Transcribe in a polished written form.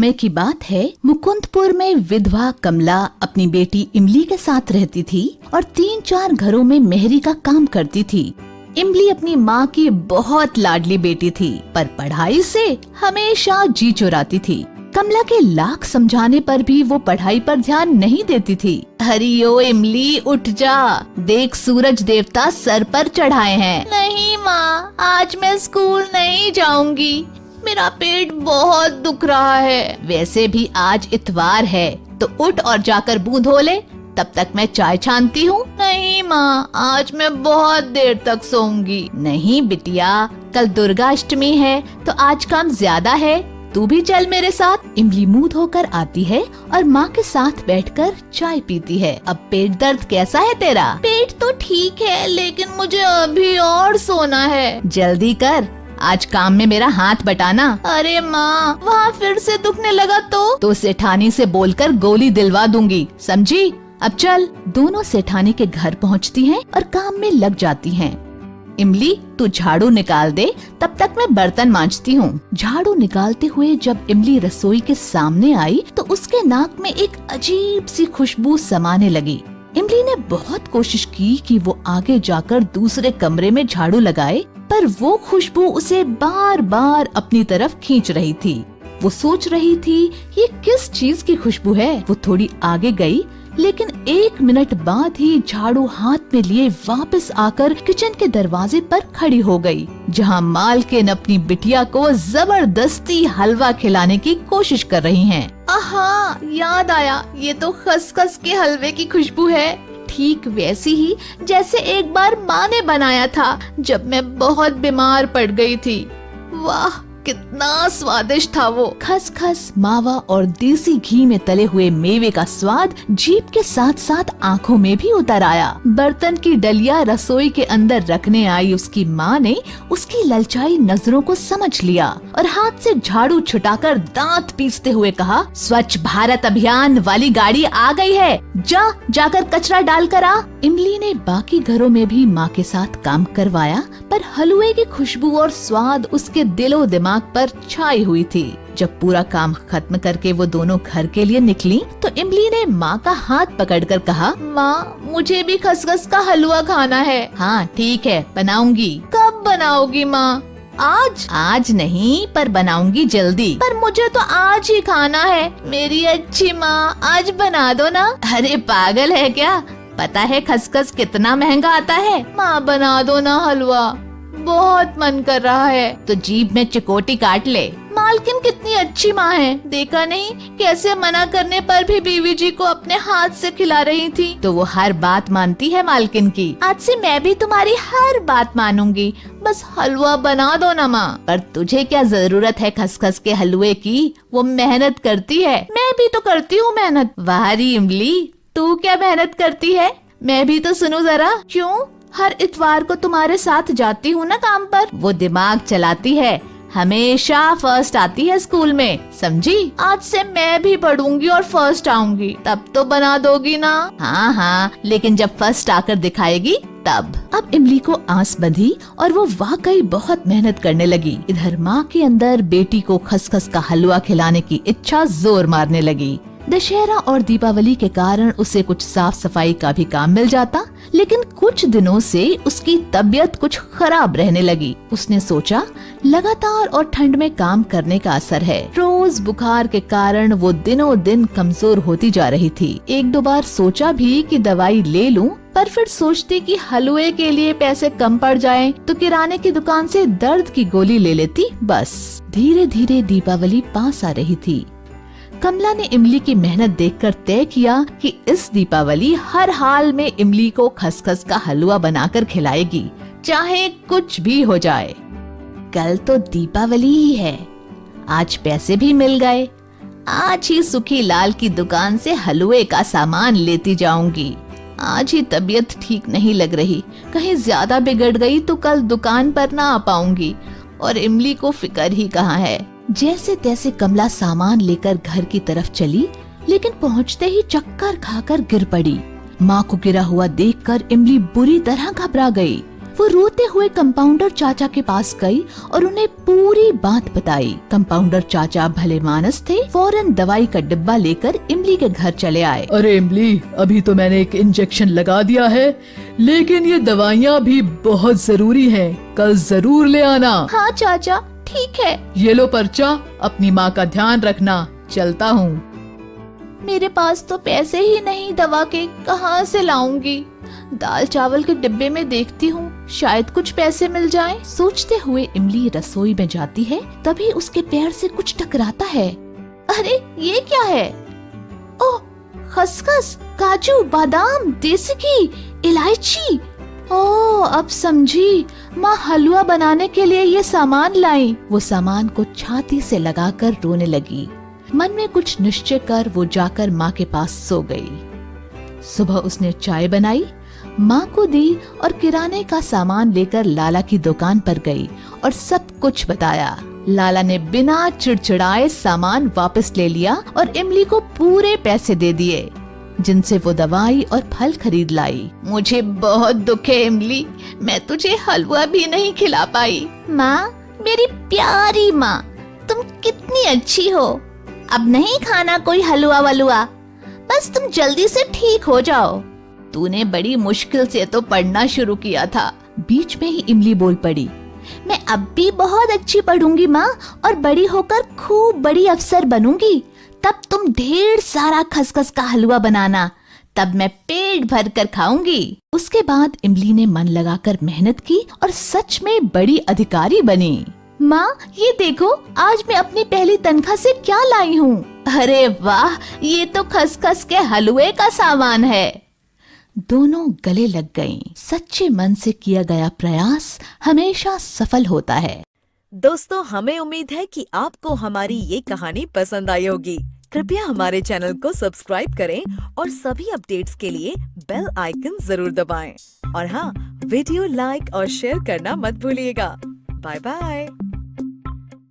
समय की बात है, मुकुंदपुर में विधवा कमला अपनी बेटी इमली के साथ रहती थी और 3-4 घरों में मेहरी का काम करती थी। इमली अपनी माँ की बहुत लाडली बेटी थी, पर पढ़ाई से हमेशा जी चुराती थी। कमला के लाख समझाने पर भी वो पढ़ाई पर ध्यान नहीं देती थी। हरियो इमली, उठ जा, देख सूरज देवता सर पर चढ़ाए हैं। नहीं माँ, आज मैं स्कूल नहीं जाऊंगी, मेरा पेट बहुत दुख रहा है। वैसे भी आज इतवार है, तो उठ और जाकर मुंह धो ले, तब तक मैं चाय छानती हूँ। नहीं माँ, आज मैं बहुत देर तक सोऊंगी। नहीं बिटिया, कल दुर्गा अष्टमी है, तो आज काम ज्यादा है, तू भी चल मेरे साथ। इमली मुंह धोकर आती है और माँ के साथ बैठकर चाय पीती है। अब पेट दर्द कैसा है तेरा? पेट तो ठीक है, लेकिन मुझे अभी और सोना है। जल्दी कर, आज काम में मेरा हाथ बटाना। अरे माँ, वहाँ फिर से दुखने लगा तो सेठानी से बोलकर गोली दिलवा दूंगी, समझी? अब चल। दोनों सेठानी के घर पहुँचती हैं और काम में लग जाती हैं। इमली, तू झाड़ू निकाल दे, तब तक मैं बर्तन मांजती हूँ। झाड़ू निकालते हुए जब इमली रसोई के सामने आई तो उसके नाक में एक अजीब सी खुशबू समाने लगी। इमली ने बहुत कोशिश की कि वो आगे जाकर दूसरे कमरे में झाड़ू लगाए, पर वो खुशबू उसे बार बार अपनी तरफ खींच रही थी। वो सोच रही थी ये किस चीज की खुशबू है। वो थोड़ी आगे गई, लेकिन 1 मिनट बाद ही झाड़ू हाथ में लिए वापस आकर किचन के दरवाजे पर खड़ी हो गई, जहां मालकिन अपनी बिटिया को जबरदस्ती हलवा खिलाने की कोशिश कर रही हैं। आहा, याद आया, ये तो खसखस के हलवे की खुशबू है, ठीक वैसी ही जैसे एक बार माँ ने बनाया था जब मैं बहुत बीमार पड़ गई थी। वाह, कितना स्वादिष्ट था वो। खसखस, मावा और देसी घी में तले हुए मेवे का स्वाद जीभ के साथ साथ आँखों में भी उतर आया। बर्तन की डलिया रसोई के अंदर रखने आई उसकी माँ ने उसकी ललचाई नजरों को समझ लिया और हाथ से झाड़ू छुटाकर दांत पीसते हुए कहा, स्वच्छ भारत अभियान वाली गाड़ी आ गई है, जाकर कचरा डाल कर आ। इमली ने बाकी घरों में भी माँ के साथ काम करवाया, पर हलवे की खुशबू और स्वाद उसके दिलो दिमाग पर छाई हुई थी। जब पूरा काम खत्म करके वो दोनों घर के लिए निकली तो इमली ने माँ का हाथ पकड़कर कहा, माँ, मुझे भी खसखस का हलवा खाना है। हाँ ठीक है, बनाऊंगी। कब बनाओगी माँ? आज नहीं, पर बनाऊंगी जल्दी। पर मुझे तो आज ही खाना है। मेरी अच्छी माँ, आज बना दो ना। अरे पागल है क्या? पता है खसखस कितना महंगा आता है? माँ बना दो ना हलवा, बहुत मन कर रहा है। तो जीभ में चिकोटी काट ले। मालकिन कितनी अच्छी माँ है, देखा नहीं कैसे मना करने पर भी बीवी जी को अपने हाथ से खिला रही थी। तो वो हर बात मानती है मालकिन की। आज से मैं भी तुम्हारी हर बात मानूंगी, बस हलवा बना दो ना माँ। पर तुझे क्या जरूरत है खसखस के हलवे की? वो मेहनत करती है। मैं भी तो करती हूँ मेहनत। वाह री इमली, तू क्या मेहनत करती है? मैं भी तो सुनूं जरा। क्यों? हर इतवार को तुम्हारे साथ जाती हूँ ना काम पर। वो दिमाग चलाती है, हमेशा फर्स्ट आती है स्कूल में, समझी? आज से मैं भी पढ़ूंगी और फर्स्ट आऊंगी, तब तो बना दोगी ना? हाँ, लेकिन जब फर्स्ट आकर दिखाएगी तब। अब इमली को आस बंधी और वो वाकई बहुत मेहनत करने लगी। इधर माँ के अंदर बेटी को खसखस का हलवा खिलाने की इच्छा जोर मारने लगी। दशहरा और दीपावली के कारण उसे कुछ साफ सफाई का भी काम मिल जाता, लेकिन कुछ दिनों से उसकी तबीयत कुछ खराब रहने लगी। उसने सोचा लगातार और ठंड में काम करने का असर है। रोज बुखार के कारण वो दिनों दिन कमजोर होती जा रही थी। 1-2 बार सोचा भी कि दवाई ले लूं, पर फिर सोचती कि हलवे के लिए पैसे कम पड़ जाएं, तो किराने की दुकान से दर्द की गोली ले लेती बस। धीरे धीरे दीपावली पास आ रही थी। कमला ने इमली की मेहनत देखकर तय किया कि इस दीपावली हर हाल में इमली को खसखस का हलवा बनाकर खिलाएगी, चाहे कुछ भी हो जाए। कल तो दीपावली ही है, आज पैसे भी मिल गए। आज ही सुखी लाल की दुकान से हलवे का सामान लेती जाऊंगी। आज ही तबीयत ठीक नहीं लग रही, कहीं ज्यादा बिगड़ गई तो कल दुकान पर ना आ पाऊंगी, और इमली को फिक्र ही कहाँ है। जैसे तैसे कमला सामान लेकर घर की तरफ चली, लेकिन पहुंचते ही चक्कर खाकर गिर पड़ी। माँ को गिरा हुआ देखकर इमली बुरी तरह घबरा गई। वो रोते हुए कंपाउंडर चाचा के पास गई और उन्हें पूरी बात बताई। कंपाउंडर चाचा भले मानस थे, फौरन दवाई का डिब्बा लेकर इमली के घर चले आए। अरे इमली, अभी तो मैंने एक इंजेक्शन लगा दिया है, लेकिन ये दवाइयाँ भी बहुत जरूरी हैं। कल जरूर ले आना। हाँ चाचा, ठीक है। ये लो पर्चा, अपनी माँ का ध्यान रखना। चलता हूँ। मेरे पास तो पैसे ही नहीं, दवा के कहाँ से लाऊंगी? दाल चावल के डिब्बे में देखती हूँ, शायद कुछ पैसे मिल जाएं। सोचते हुए इमली रसोई में जाती है, तभी उसके पैर से कुछ टकराता है। अरे ये क्या है? ओह, खसखस, काजू, बादाम, देसी घी, इलायची। ओह, अब समझी, माँ हलवा बनाने के लिए ये सामान लाई। वो सामान को छाती से लगाकर रोने लगी। मन में कुछ निश्चय कर वो जाकर माँ के पास सो गई। सुबह उसने चाय बनाई, माँ को दी और किराने का सामान लेकर लाला की दुकान पर गई और सब कुछ बताया। लाला ने बिना चिड़चिड़ाए सामान वापस ले लिया और इमली को पूरे पैसे दे दिए, जिनसे वो दवाई और फल खरीद लाई। मुझे बहुत दुख है इमली, मैं तुझे हलवा भी नहीं खिला पाई। माँ, मेरी प्यारी माँ, तुम कितनी अच्छी हो। अब नहीं खाना कोई हलवा वलुआ, बस तुम जल्दी से ठीक हो जाओ। तूने बड़ी मुश्किल से तो पढ़ना शुरू किया था। बीच में ही इमली बोल पड़ी, मैं अब भी बहुत अच्छी पढ़ूंगी माँ, और बड़ी होकर खूब बड़ी अफसर बनूंगी। तब तुम ढेर सारा खसखस का हलवा बनाना, तब मैं पेट भर कर खाऊंगी। उसके बाद इमली ने मन लगाकर मेहनत की और सच में बड़ी अधिकारी बनी। माँ, ये देखो, आज मैं अपनी पहली तनख्वाह से क्या लाई हूँ। अरे वाह, ये तो खसखस के हलवे का सामान है। दोनों गले लग गईं। सच्चे मन से किया गया प्रयास हमेशा सफल होता है। दोस्तों, हमें उम्मीद है कि आपको हमारी ये कहानी पसंद आई होगी। कृपया हमारे चैनल को सब्सक्राइब करें और सभी अपडेट्स के लिए बेल आइकन जरूर दबाएं। और हाँ, वीडियो लाइक और शेयर करना मत भूलिएगा। Bye bye.